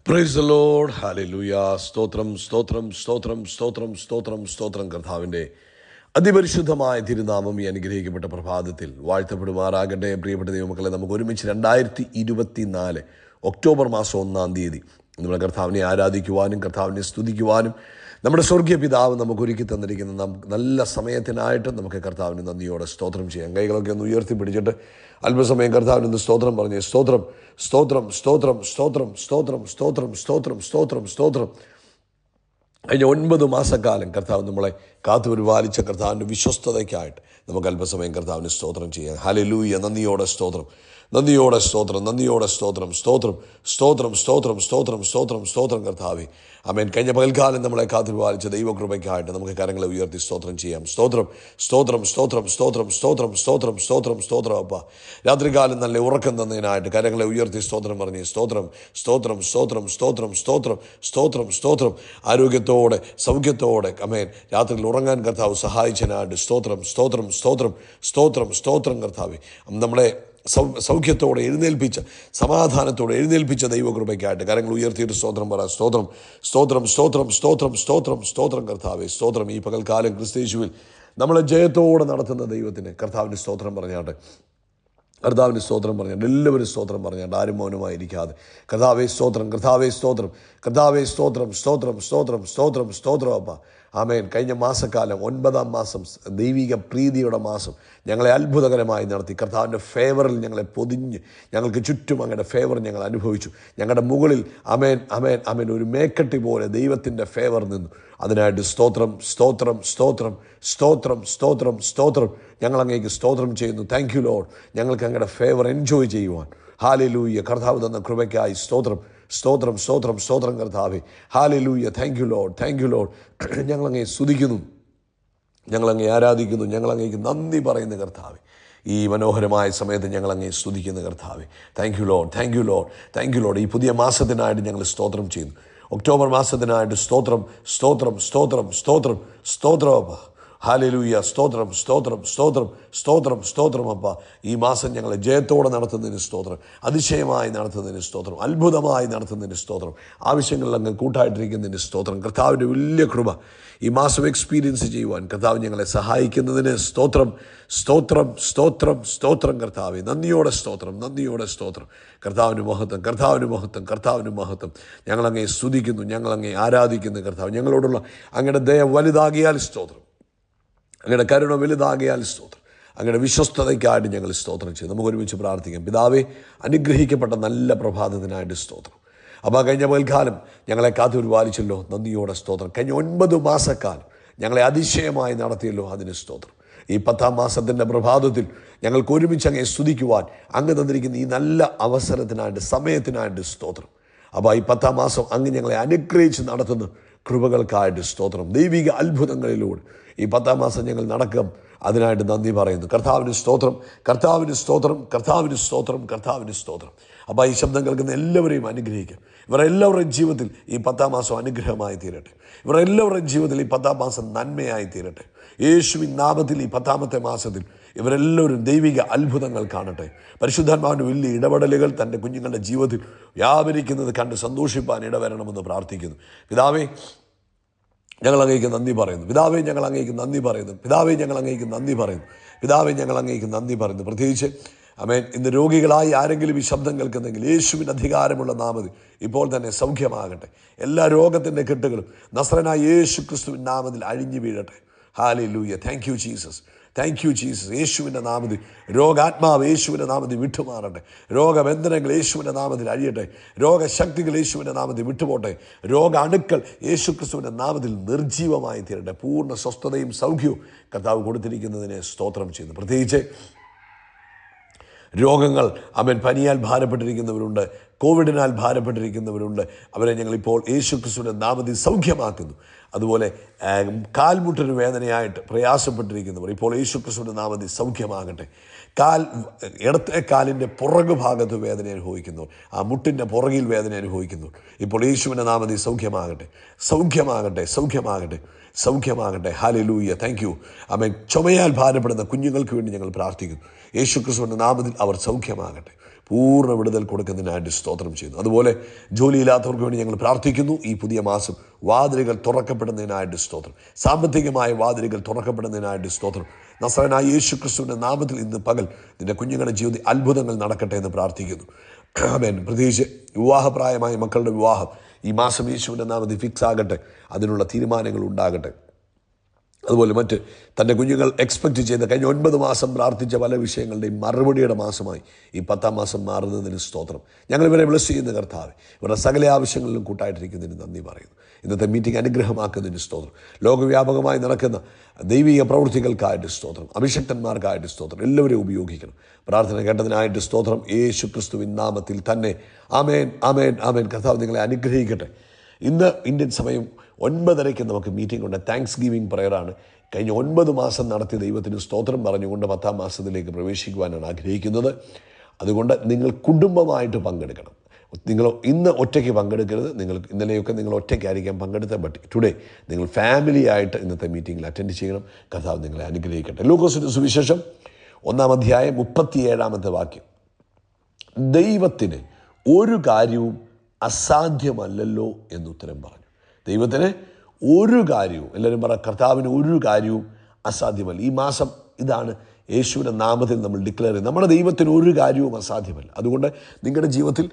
Praise the Lord. Hallelujah. സ്തോത്രം സ്തോത്രം സ്തോത്രം സ്തോത്രം സ്തോത്രം സ്തോത്രം. കർത്താവിൻ്റെ അതിപരിശുദ്ധമായ തിരുനാമം ഈ അനുഗ്രഹിക്കപ്പെട്ട പ്രഭാതത്തിൽ വാഴ്ത്തപ്പെടുമാറാകട്ടെ. പ്രിയപ്പെട്ട ദൈവമക്കളെ, നമുക്ക് ഒരുമിച്ച് 2024 ഒക്ടോബർ മാസം 1-ാം തീയതി നമ്മുടെ കർത്താവിനെ ആരാധിക്കുവാനും കർത്താവിനെ സ്തുതിക്കുവാനും നമ്മുടെ സ്വർഗീയ പിതാവ് നമുക്ക് ഒരുക്കി തന്നിരിക്കുന്ന നല്ല സമയത്തിനായിട്ട് നമുക്ക് കർത്താവിന് നന്ദിയോടെ സ്തോത്രം ചെയ്യാം. കൈകളൊക്കെ ഒന്ന് ഉയർത്തി പിടിച്ചിട്ട് അല്പസമയം കർത്താവിന് ഒന്ന് സ്തോത്രം പറഞ്ഞ് സ്തോത്രം സ്തോത്രം സ്തോത്രം സ്തോത്രം സ്തോത്രം സ്തോത്രം സ്തോത്രം സ്തോത്രം സ്തോത്രം. കഴിഞ്ഞ 9 മാസക്കാലം കർത്താവ് നമ്മളെ കാത്തുപരിപാലിച്ച കർത്താവിൻ്റെ വിശ്വസ്തതയ്ക്കായിട്ട് നമുക്ക് അല്പസമയം കർത്താവിന് സ്തോത്രം ചെയ്യാം. ഹല്ലേലൂയ. നന്ദിയോടെ സ്തോത്രം, നന്ദിയോടെ സ്തോത്രം, നന്ദിയോടെ സ്തോത്രം, സ്തോത്രം സ്തോത്രം സ്തോത്രം സ്തോത്രം സ്തോത്രം സ്തോത്രം. കർത്താവേ, ആമേൻ. കഴിഞ്ഞ പകൽക്കാലം നമ്മളെ കാത്തുപരിപാലിച്ച ദൈവകൃപയ്ക്കായിട്ട് നമുക്ക് കരങ്ങളെ ഉയർത്തി സ്തോത്രം ചെയ്യാം. സ്തോത്രം സ്തോത്രം സ്തോത്രം സ്തോത്രം സ്തോത്രം സ്തോത്രം സ്തോത്രം സ്തോത്രം. അപ്പ രാത്രികാലം നല്ല ഉറക്കം തന്നതിനായിട്ട് കരങ്ങളെ ഉയർത്തി സ്തോത്രം പറഞ്ഞ് സ്തോത്രം സ്തോത്രം സ്തോത്രം സ്തോത്രം സ്തോത്രം സ്തോത്രം സ്തോത്രം. ആരോഗ്യത്തോടെ സൗഖ്യത്തോടെ ആമേൻ രാത്രിയിൽ ഉറങ്ങാൻ കർത്താവ് സഹായിച്ചതിനായിട്ട് സ്തോത്രം സ്തോത്രം സ്തോത്രം സ്തോത്രം സ്തോത്രം. കർത്താവേ, നമ്മളെ സൗഖ്യത്തോടെ എഴുന്നേൽപ്പിച്ച സമാധാനത്തോടെ എഴുന്നേൽപ്പിച്ച ദൈവകൃപയ്ക്കായിട്ട് കരങ്ങൾ ഉയർത്തിയിട്ട് സ്തോത്രം പറ. സ്തോത്രം സ്തോത്രം സ്തോത്രം സ്തോത്രം സ്തോത്രം സ്തോത്രം. കർത്താവേ സ്തോത്രം. ഈ പകൽക്കാലം ക്രിസ്തയേശുവിൽ നമ്മളെ ജയത്തോടെ നടത്തുന്ന ദൈവത്തിന് കർത്താവിന് സ്തോത്രം പറഞ്ഞാട്ടെ. കർത്താവിന് സ്തോത്രം പറഞ്ഞാൽ എല്ലാവരും സ്തോത്രം പറഞ്ഞാൽ ആരും മൗനമായിരിക്കാതെ കർത്താവേ സ്തോത്രം, കർത്താവേ സ്തോത്രം, കർത്താവേ സ്തോത്രം സ്തോത്രം സ്തോത്രം സ്തോത്രം സ്തോത്രം. അപ്പ ആമേൻ. കഴിഞ്ഞ മാസക്കാലം 9-ാം മാസം ദൈവിക പ്രീതിയുടെ മാസം ഞങ്ങളെ അത്ഭുതകരമായി നടത്തി. കർത്താവിൻ്റെ ഫേവറിൽ ഞങ്ങളെ പൊതിഞ്ഞ് ഞങ്ങൾക്ക് ചുറ്റും അങ്ങയുടെ ഫേവർ ഞങ്ങൾ അനുഭവിച്ചു. ഞങ്ങളുടെ മുകളിൽ ആമേൻ ആമേൻ ആമേൻ ഒരു മേക്കട്ടി പോലെ ദൈവത്തിൻ്റെ ഫേവർ നിന്നു. അതിനായിട്ട് സ്തോത്രം സ്തോത്രം സ്തോത്രം സ്തോത്രം സ്തോത്രം സ്തോത്രം. ഞങ്ങൾ അങ്ങേക്ക് സ്തോത്രം ചെയ്യുന്നു. Thank you Lord. ഞങ്ങൾക്ക് അങ്ങയുടെ ഫേവർ എൻജോയ് ചെയ്യുവാൻ ഹല്ലേലൂയ കർത്താവ് തന്ന കൃപയ്ക്കായി സ്തോത്രം സ്തോത്രം സ്തോത്രം സ്തോത്രം. കർത്താവേ hallelujah. Thank you Lord, thank you Lord. ഞങ്ങളങ്ങേ സ്തുതിക്കുന്നു, ഞങ്ങളങ്ങേ ആരാധിക്കുന്നു, ഞങ്ങളങ്ങേക്ക് നന്ദി പറയുന്ന കർത്താവേ. ഈ മനോഹരമായ സമയത്ത് ഞങ്ങളങ്ങേ സ്തുതിക്കുന്ന കർത്താവേ. Thank you Lord, thank you Lord, thank you Lord. ഈ പുതിയ മാസത്തിനായിട്ട് ഞങ്ങൾ സ്തോത്രം ചെയ്യുന്നു. ഒക്ടോബർ മാസത്തിനായിട്ട് സ്തോത്രം സ്തോത്രം സ്തോത്രം സ്തോത്രം സ്തോത്രം. ഹല്ലേലൂയ. സ്തോത്രം സ്തോത്രം സ്തോത്രം സ്തോത്രം സ്തോത്രം. അപ്പ ഈ മാസം ഞങ്ങളെ ജയത്തോടെ നടത്തുന്നതിന് സ്തോത്രം, അതിശയമായി നടത്തുന്നതിന് സ്തോത്രം, അത്ഭുതമായി നടത്തുന്നതിന് സ്തോത്രം, ആവശ്യങ്ങളിൽ അങ്ങ് കൂട്ടായിട്ടിരിക്കുന്നതിന് സ്തോത്രം. കർത്താവിൻ്റെ വലിയ കൃപ ഈ മാസം എക്സ്പീരിയൻസ് ചെയ്യുവാൻ കർത്താവ് ഞങ്ങളെ സഹായിക്കുന്നതിന് സ്തോത്രം സ്തോത്രം സ്തോത്രം സ്തോത്രം. കർത്താവെ നന്ദിയോടെ സ്തോത്രം, നന്ദിയോടെ സ്തോത്രം. കർത്താവിന് മഹത്വം, കർത്താവിന് മഹത്വം, കർത്താവിന് മഹത്വം. ഞങ്ങളങ്ങേ സ്തുതിക്കുന്നു, ഞങ്ങളങ്ങേ ആരാധിക്കുന്നു. കർത്താവ് ഞങ്ങളോടുള്ള അങ്ങയുടെ ദയ വലുതാകിയാൽ സ്തോത്രം, അങ്ങയുടെ കരുണ വലുതാകിയാൽ സ്തോത്രം, അങ്ങയുടെ വിശ്വസ്തതയ്ക്കായിട്ട് ഞങ്ങൾ സ്തോത്രം ചെയ്യും. നമുക്ക് ഒരുമിച്ച് പ്രാർത്ഥിക്കാം. പിതാവേ, അനുഗ്രഹിക്കപ്പെട്ട നല്ല പ്രഭാതത്തിനായിട്ട് സ്തോത്രം. അപ്പോൾ കഴിഞ്ഞ പകൽക്കാലം ഞങ്ങളെ കാത്തുപരിപാലിച്ചല്ലോ, നന്ദിയോടെ സ്തോത്രം. കഴിഞ്ഞ 9 മാസക്കാലം ഞങ്ങളെ അതിശയമായി നടത്തിയല്ലോ, അതിന് സ്തോത്രം. ഈ 10-ാം മാസത്തിൻ്റെ പ്രഭാതത്തിൽ ഞങ്ങൾക്ക് ഒരുമിച്ച് അങ്ങേ സ്തുതിക്കുവാൻ അങ്ങ് തന്നിരിക്കുന്ന ഈ നല്ല അവസരത്തിനായിട്ട് സമയത്തിനായിട്ട് സ്തോത്രം. അപ്പോൾ ഈ 10-ാം മാസം അങ്ങ് ഞങ്ങളെ അനുഗ്രഹിച്ച് നടത്തുന്ന കൃപകൾക്കായിട്ട് സ്തോത്രം. ദൈവിക അത്ഭുതങ്ങളിലൂടെ ഈ 10-ാം മാസം ഞങ്ങൾ നടക്കാം. അതിനായിട്ട് നന്ദി പറയുന്നു. കർത്താവിന് സ്തോത്രം, കർത്താവിന് സ്തോത്രം, കർത്താവിന് സ്തോത്രം, കർത്താവിന് സ്തോത്രം. അപ്പോൾ ഈ ശബ്ദം കേൾക്കുന്ന എല്ലാവരെയും അനുഗ്രഹിക്കാം. ഇവരെല്ലാവരുടെയും ജീവിതത്തിൽ ഈ 10-ാം മാസം അനുഗ്രഹമായി തീരട്ടെ. ഇവരെല്ലാവരുടെയും ജീവിതത്തിൽ ഈ 10-ാം മാസം നന്മയായി തീരട്ടെ. യേശുവിൻ നാമത്തിൽ ഈ 10-ാമത്തെ മാസത്തിൽ ഇവരെല്ലാവരും ദൈവിക അത്ഭുതങ്ങൾ കാണട്ടെ. പരിശുദ്ധാത്മാവിൻ്റെ വലിയ ഇടപെടലുകൾ തൻ്റെ കുഞ്ഞുങ്ങളുടെ ജീവിതത്തിൽ വ്യാപരിക്കുന്നത് കണ്ട് സന്തോഷിപ്പാൻ ഇടവരണമെന്ന് പ്രാർത്ഥിക്കുന്നു. പിതാവേ, ഞങ്ങൾ അങ്ങേക്ക് നന്ദി പറയുന്നു. പിതാവേ, ഞങ്ങൾ അങ്ങേക്ക് നന്ദി പറയുന്നു. പിതാവേ, ഞങ്ങൾ അങ്ങേക്ക് നന്ദി പറയുന്നു. പിതാവേ, ഞങ്ങൾ അങ്ങേക്ക് നന്ദി പറയുന്നു. പ്രത്യേകിച്ച് ആമേൻ, ഇന്ന് രോഗികളായി ആരെങ്കിലും ഈ ശബ്ദം കേൾക്കുന്നെങ്കിൽ യേശുവിന് അധികാരമുള്ള നാമത്തിൽ ഇപ്പോൾ തന്നെ സൗഖ്യമാകട്ടെ. എല്ലാ രോഗത്തിൻ്റെ കെട്ടുകളും നസ്രനായ യേശു ക്രിസ്തുവിൻ നാമത്തിൽ അഴിഞ്ഞു വീഴട്ടെ. Hallelujah. Thank you Jesus, thank you Jesus. യേശുവിൻ്റെ നാമത്തിൽ രോഗാത്മാവ് യേശുവിൻ്റെ നാമത്തിൽ വിട്ടുമാറട്ടെ. രോഗബന്ധനങ്ങൾ യേശുവിൻ്റെ നാമത്തിൽ അഴിയട്ടെ. രോഗശക്തികൾ യേശുവിൻ്റെ നാമത്തിൽ വിട്ടുപോട്ടെ. രോഗാണുക്കൾ യേശു ക്രിസ്തുവിൻ്റെ നാമത്തിൽ നിർജീവമായി തീരട്ടെ. പൂർണ്ണ സ്വസ്ഥതയും സൗഖ്യവും കർത്താവ് കൊടുത്തിരിക്കുന്നതിനെ സ്തോത്രം ചെയ്യുന്നു. പ്രത്യേകിച്ച് രോഗങ്ങൾ അവൻ പനിയാൽ ഭാരപ്പെട്ടിരിക്കുന്നവരുണ്ട്, കോവിഡിനാൽ ഭാരപ്പെട്ടിരിക്കുന്നവരുണ്ട്. അവരെ ഞങ്ങളിപ്പോൾ യേശു ക്രിസ്തുവിൻ്റെ നാമത്തിൽ സൗഖ്യമാക്കുന്നു. അതുപോലെ കാൽമുട്ടിന് വേദനയായിട്ട് പ്രയാസപ്പെട്ടിരിക്കുന്നവർ ഇപ്പോൾ യേശു ക്രിസ്തുവിൻ്റെ നാമത്തിൽ സൗഖ്യമാകട്ടെ. ഇടത്തെ കാലിൻ്റെ പുറകു ഭാഗത്ത് വേദന അനുഭവിക്കുന്നു, ആ മുട്ടിൻ്റെ പുറകിൽ വേദന അനുഭവിക്കുന്നു, ഇപ്പോൾ യേശുവിൻ്റെ നാമത്തിൽ സൗഖ്യമാകട്ടെ, സൗഖ്യമാകട്ടെ, സൗഖ്യമാകട്ടെ, സൗഖ്യമാകട്ടെ. ഹല്ലേലൂയ. Thank you. ആമേൻ. ചുമയാൽ ഭാരപ്പെടുന്ന കുഞ്ഞുങ്ങൾക്ക് വേണ്ടി ഞങ്ങൾ പ്രാർത്ഥിക്കുന്നു. യേശു ക്രിസ്തുവിൻ്റെ നാമത്തിൽ അവർ സൗഖ്യമാകട്ടെ. പൂർണ്ണ വിടുതൽ കൊടുക്കുന്നതിനായിട്ട് സ്തോത്രം ചെയ്യുന്നു. അതുപോലെ ജോലിയില്ലാത്തവർക്ക് വേണ്ടി ഞങ്ങൾ പ്രാർത്ഥിക്കുന്നു. ഈ പുതിയ മാസം വാതിലുകൾ തുറക്കപ്പെടുന്നതിനായിട്ട് സ്തോത്രം. സാമ്പത്തികമായ വാതിലുകൾ തുറക്കപ്പെടുന്നതിനായിട്ട് സ്തോത്രം. നസറേയനായ യേശു ക്രിസ്തുവിൻ്റെ നാമത്തിൽ ഇന്ന് പകൽ നിന്റെ കുഞ്ഞുങ്ങളുടെ ജീവിതത്തിൽ അത്ഭുതങ്ങൾ നടക്കട്ടെ എന്ന് പ്രാർത്ഥിക്കുന്നു. ആമേൻ. പ്രത്യേകിച്ച് വിവാഹപ്രായമായ മക്കളുടെ വിവാഹം ഈ മാസം യേശുവിൻ്റെ നാമത്തിൽ ഫിക്സ് ആകട്ടെ, അതിനുള്ള തീരുമാനങ്ങൾ ഉണ്ടാകട്ടെ. അതുപോലെ മറ്റ് തൻ്റെ കുഞ്ഞുങ്ങൾ എക്സ്പെക്റ്റ് ചെയ്ത കഴിഞ്ഞ 9 മാസം പ്രാർത്ഥിച്ച പല വിഷയങ്ങളുടെയും മറുപടിയുടെ മാസമായി ഈ 10-ാം മാസം മാറുന്നതിന് സ്തോത്രം. ഞങ്ങൾ ഇവരെ ബ്ലസ് ചെയ്യുന്ന കർത്താവേ, ഇവരുടെ സകല ആവശ്യങ്ങളിലും കൂട്ടായിട്ടിരിക്കുന്നതിന് നന്ദി പറയുന്നു. ഇന്നത്തെ മീറ്റിംഗ് അനുഗ്രഹമാക്കുന്നതിന് സ്തോത്രം. ലോകവ്യാപകമായി നടക്കുന്ന ദൈവിക പ്രവൃത്തികൾക്കായിട്ട് സ്തോത്രം. അഭിഷക്തന്മാർക്കായിട്ട് സ്തോത്രം. എല്ലാവരെയും ഉപയോഗിക്കണം. പ്രാർത്ഥന കേട്ടതിനായിട്ട് സ്തോത്രം. യേശു ക്രിസ്തുവിൻ നാമത്തിൽ തന്നെ ആമേൻ, ആമേൻ, ആമേൻ. കർത്താവ് നിങ്ങളെ അനുഗ്രഹിക്കട്ടെ. ഇന്ന് ഇന്ത്യൻ സമയം 9:30 നമുക്ക് മീറ്റിംഗ് ഉണ്ട്. താങ്ക്സ് ഗിവിംഗ് പ്രയറാണ്. കഴിഞ്ഞ 9 മാസം നടത്തിയ ദൈവത്തിന് സ്തോത്രം പറഞ്ഞുകൊണ്ട് 10-ാം മാസത്തിലേക്ക് പ്രവേശിക്കുവാനാണ് ആഗ്രഹിക്കുന്നത്. അതുകൊണ്ട് നിങ്ങൾ കുടുംബമായിട്ട് പങ്കെടുക്കണം. നിങ്ങൾ ഇന്ന് ഒറ്റയ്ക്ക് പങ്കെടുക്കരുത്. നിങ്ങൾ ഇന്നലെയൊക്കെ നിങ്ങൾ ഒറ്റയ്ക്കായിരിക്കാം പങ്കെടുത്ത, ബട്ട് ടുഡേ നിങ്ങൾ ഫാമിലി ആയിട്ട് ഇന്നത്തെ മീറ്റിങ്ങിൽ അറ്റൻഡ് ചെയ്യണം. കർത്താവ് നിങ്ങളെ അനുഗ്രഹിക്കട്ടെ. ലൂക്കോസിന്റെ സുവിശേഷം 1-ാം അധ്യായം 37-ാമത്തെ വാക്യം. ദൈവത്തിന് ഒരു കാര്യവും അസാധ്യമല്ലല്ലോ എന്നുത്തരം പറഞ്ഞു. ദൈവത്തിന് ഒരു കാര്യവും, എല്ലാവരും പറ, കർത്താവിന് ഒരു കാര്യവും അസാധ്യമല്ല. ഈ മാസം ഇതാണ് യേശുവിൻ്റെ നാമത്തിൽ നമ്മൾ ഡിക്ലെയർ ചെയ്യും. നമ്മുടെ ദൈവത്തിന് ഒരു കാര്യവും അസാധ്യമല്ല. അതുകൊണ്ട് നിങ്ങളുടെ ജീവിതത്തിൽ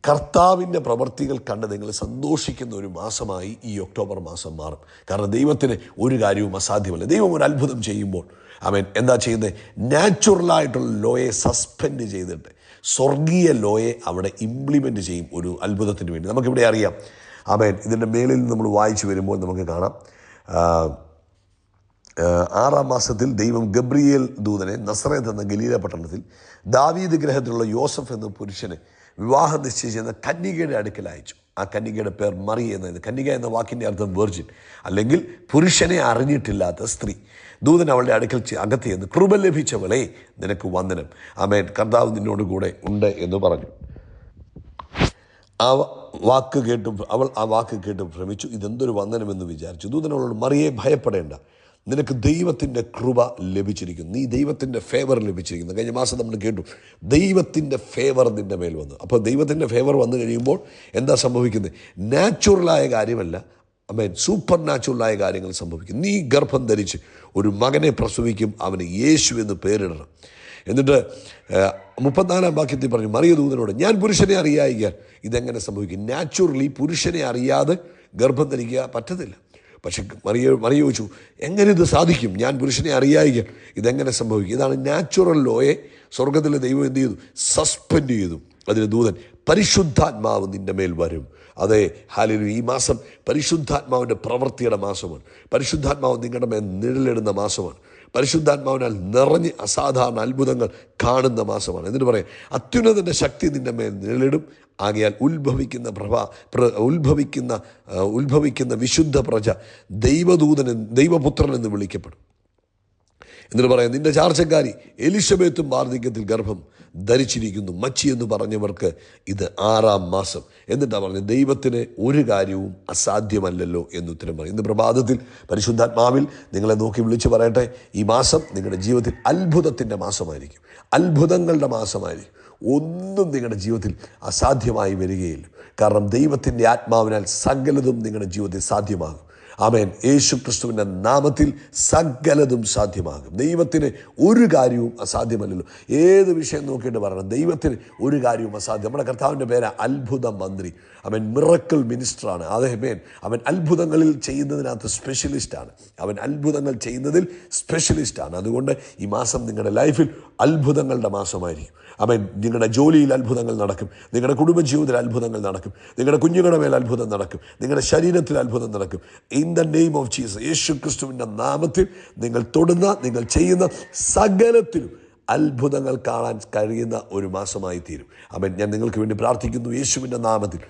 കർത്താവിൻ്റെ പ്രവൃത്തികൾ കണ്ട് നിങ്ങൾ സന്തോഷിക്കുന്ന ഒരു മാസമായി ഈ ഒക്ടോബർ മാസം മാറും. കാരണം ദൈവത്തിന് ഒരു കാര്യവും അസാധ്യമല്ല. ദൈവം ഒരു അത്ഭുതം ചെയ്യുമ്പോൾ അവൻ എന്താ ചെയ്യുന്നത്? നാച്ചുറലായിട്ടുള്ള ലോയെ സസ്പെൻഡ് ചെയ്തിട്ട് സ്വർഗീയ ലോയെ അവിടെ ഇംപ്ലിമെൻ്റ് ചെയ്യും ഒരു അത്ഭുതത്തിന് വേണ്ടി. നമുക്കിവിടെ അറിയാം. ആമേൻ. ഇതിൻ്റെ മേലിൽ നമ്മൾ വായിച്ചു വരുമ്പോൾ നമുക്ക് കാണാം, 6-ാം മാസത്തിൽ ദൈവം ഗബ്രിയേൽ ദൂതനെ നസറേത്ത് എന്ന ഗലീല പട്ടണത്തിൽ ദാവീദ് ഗൃഹത്തിലുള്ള യോസഫ് എന്ന പുരുഷനെ വിവാഹം നിശ്ചയിച്ചിരുന്ന കന്യകയുടെ അടുക്കൽ അയച്ചു. ആ കന്യകയുടെ പേർ മറി എന്നത്. കന്യക എന്ന വാക്കിൻ്റെ അർത്ഥം വെർജിൻ, അല്ലെങ്കിൽ പുരുഷനെ അറിഞ്ഞിട്ടില്ലാത്ത സ്ത്രീ. ദൂതൻ അവളുടെ അടുക്കൽ അകത്ത് ചെന്ന്, കൃപ ലഭിച്ചവളെ നിനക്ക് വന്ദനം, ആമേൻ, കർത്താവ് നിന്നോട് കൂടെ ഉണ്ട് എന്ന് പറഞ്ഞു. അവൾ ആ വാക്ക് കേട്ട് ഭ്രമിച്ചു. ഇതെന്തൊരു വന്ദനമെന്ന് വിചാരിച്ചു. ദൂതൻ അവളോട്, മറിയെ ഭയപ്പെടേണ്ട, നിനക്ക് ദൈവത്തിൻ്റെ കൃപ ലഭിച്ചിരിക്കുന്നു, നീ ദൈവത്തിൻ്റെ ഫേവർ ലഭിച്ചിരിക്കുന്നു. കഴിഞ്ഞ മാസം നമ്മൾ കേട്ടു, ദൈവത്തിൻ്റെ ഫേവർ നിൻ്റെ മേൽ വന്നു. അപ്പോൾ ദൈവത്തിൻ്റെ ഫേവർ വന്നു കഴിയുമ്പോൾ എന്താ സംഭവിക്കുന്നത്? നാച്ചുറലായ കാര്യമല്ല, ആമേൻ, സൂപ്പർ നാച്ചുറലായ കാര്യങ്ങൾ സംഭവിക്കും. നീ ഗർഭം ധരിച്ച് ഒരു മകനെ പ്രസവിക്കും, അവന് യേശു എന്ന് പേരിടണം. എന്നിട്ട് 34-ാം വാക്യത്തിൽ പറഞ്ഞു, മറിയ ദൂതനോട്, ഞാൻ പുരുഷനെ അറിയായികയാൽ ഇതെങ്ങനെ സംഭവിക്കും? നാച്ചുറലി പുരുഷനെ അറിയാതെ ഗർഭം ധരിക്കുക പറ്റത്തില്ല. പക്ഷെ മറിയ ചോദിച്ചു, എങ്ങനെ ഇത് സാധിക്കും? ഞാൻ പുരുഷനെ അറിയായികയാൽ ഇതെങ്ങനെ സംഭവിക്കും? ഇതാണ് നാച്ചുറൽ ലോയെ സ്വർഗത്തിലെ ദൈവം എന്ത് ചെയ്തു? സസ്പെൻഡ് ചെയ്തു. അതിന് ദൂതൻ, പരിശുദ്ധാത്മാവ് നിൻ്റെ മേൽ വരും. അതെ, ഹല്ലേലൂയ. ഈ മാസം പരിശുദ്ധാത്മാവിൻ്റെ പ്രവൃത്തിയുടെ മാസമാണ്. പരിശുദ്ധാത്മാവ് നിങ്ങളുടെ മേൽ നിഴലിടുന്ന മാസമാണ്. പരിശുദ്ധാത്മാവിനാൽ നിറഞ്ഞ് അസാധാരണ അത്ഭുതങ്ങൾ കാണുന്ന മാസമാണ്. എന്നിട്ട് പറയാം, അത്യുന്നതൻ്റെ ശക്തി നിൻ്റെ മേൽ നിഴലിടും. ആകയാൽ ഉത്ഭവിക്കുന്ന വിശുദ്ധ പ്രജ ദൈവപുത്രൻ എന്ന് വിളിക്കപ്പെടും. എന്നിട്ട് പറയാം, നിന്റെ ചാർച്ചക്കാരി എലിശബേത്തും വാർദ്ധക്യത്തിൽ ഗർഭം ധരിച്ചിരിക്കുന്നു, മച്ചി എന്ന് പറഞ്ഞവർക്ക് ഇത് 6-ാം മാസം. എന്നിട്ടാണ് പറഞ്ഞത്, ദൈവത്തിന് ഒരു കാര്യവും അസാധ്യമല്ലല്ലോ എന്നുത്തരം പറയും. ഇന്ന് പ്രഭാതത്തിൽ പരിശുദ്ധാത്മാവിൽ നിങ്ങളെ നോക്കി വിളിച്ച് പറയട്ടെ, ഈ മാസം നിങ്ങളുടെ ജീവിതത്തിൽ അത്ഭുതത്തിൻ്റെ മാസമായിരിക്കും, അത്ഭുതങ്ങളുടെ മാസമായിരിക്കും. ഒന്നും നിങ്ങളുടെ ജീവിതത്തിൽ അസാധ്യമായി വരികയില്ല. കാരണം ദൈവത്തിൻ്റെ ആത്മാവിനാൽ സകലതും നിങ്ങളുടെ ജീവിതത്തിൽ സാധ്യമാകും. ആമേൻ. യേശു ക്രിസ്തുവിൻ്റെ നാമത്തിൽ സകലതും സാധ്യമാകും. ദൈവത്തിന് ഒരു കാര്യവും അസാധ്യമല്ലല്ലോ. ഏത് വിഷയം നോക്കിയിട്ട് പറയണം, ദൈവത്തിന് ഒരു കാര്യവും അസാധ്യം. നമ്മുടെ കർത്താവിൻ്റെ പേര് അത്ഭുത മന്ത്രി. അവൻ മിറക്കിൾ മിനിസ്റ്ററാണ്. അതേമേൻ. അവൻ അത്ഭുതങ്ങളിൽ ചെയ്യുന്നതിനകത്ത് സ്പെഷ്യലിസ്റ്റാണ്. അവൻ അത്ഭുതങ്ങൾ ചെയ്യുന്നതിൽ സ്പെഷ്യലിസ്റ്റാണ്. അതുകൊണ്ട് ഈ മാസം നിങ്ങളുടെ ലൈഫിൽ അത്ഭുതങ്ങളുടെ മാസമായിരിക്കും. അവൻ നിങ്ങളുടെ ജോലിയിൽ അത്ഭുതങ്ങൾ നടക്കും, നിങ്ങളുടെ കുടുംബജീവിതത്തിൽ അത്ഭുതങ്ങൾ നടക്കും, നിങ്ങളുടെ കുഞ്ഞുങ്ങളുടെ മേൽ അത്ഭുതം നടക്കും, നിങ്ങളുടെ ശരീരത്തിൽ അത്ഭുതം നടക്കും. In the name of Jesus, Yeshu ക്രിസ്തുവിൻ്റെ നാമത്തിൽ നിങ്ങൾ തൊടുന്ന, നിങ്ങൾ ചെയ്യുന്ന സകലത്തിലും അത്ഭുതങ്ങൾ കാണാൻ കഴിയുന്ന ഒരു മാസമായി തീരും. അവൻ ഞാൻ നിങ്ങൾക്ക് വേണ്ടി പ്രാർത്ഥിക്കുന്നു യേശുവിൻ്റെ നാമത്തിൽ.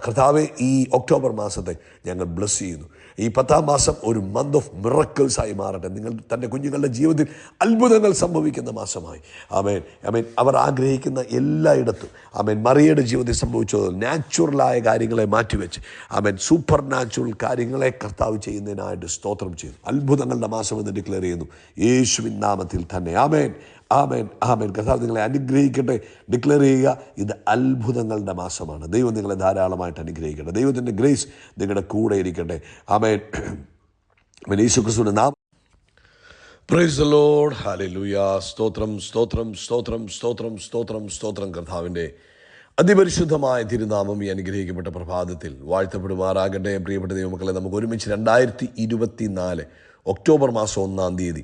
കർത്താവെ, ഈ ഒക്ടോബർ മാസത്തെ ഞങ്ങൾ ബ്ലസ് ചെയ്യുന്നു. ഈ 10-ാം മാസം ഒരു മന്ത് ഓഫ് മിറക്കിൾസ് ആയി മാറട്ടെ. നിങ്ങൾ തൻ്റെ കുഞ്ഞുങ്ങളുടെ ജീവിതത്തിൽ അത്ഭുതങ്ങൾ സംഭവിക്കുന്ന മാസമായി. ആമേൻ, ആമേൻ. അവർ ആഗ്രഹിക്കുന്ന എല്ലായിടത്തും, ആമേൻ, മറിയയുടെ ജീവിതത്തിൽ സംഭവിച്ചത് നാച്ചുറലായ കാര്യങ്ങളെ മാറ്റിവെച്ച്, ആമേൻ, സൂപ്പർ നാച്ചുറൽ കാര്യങ്ങളെ കർത്താവ് ചെയ്യുന്നതിനായിട്ട് സ്തോത്രം ചെയ്തു. അത്ഭുതങ്ങളുടെ മാസം എന്ന് ഡിക്ലെയർ ചെയ്യുന്നു യേശുവിൻ നാമത്തിൽ തന്നെ. ആമേൻ, ആമേൻ ആമേൻ. കർത്താവ് നിങ്ങളെ അനുഗ്രഹിക്കട്ടെ. ഡിക്ലെയർ ചെയ്യുക, ഇത് അത്ഭുതങ്ങളുടെ മാസമാണ്. ദൈവം നിങ്ങളെ ധാരാളമായിട്ട് അനുഗ്രഹിക്കട്ടെ. ദൈവത്തിൻ്റെ ഗ്രേസ് നിങ്ങളുടെ കൂടെ ഇരിക്കട്ടെ. ആമേൻ. യേശുക്രിസ്തുവിന്റെ നാമം. Praise the Lord. ഹല്ലേലൂയ. സ്തോത്രം സ്തോത്രം സ്തോത്രം സ്തോത്രം സ്തോത്രം സ്തോത്രം. കർത്താവിൻ്റെ അതിപരിശുദ്ധമായ തിരുനാമം ഈ അനുഗ്രഹിക്കപ്പെട്ട പ്രഭാതത്തിൽ വാഴ്ത്തപ്പെടുമാറാകട്ടെ. പ്രിയപ്പെട്ട ദൈവമക്കളെ, നമുക്ക് ഒരുമിച്ച് 2024 ഒക്ടോബർ മാസം 1-ാം തീയതി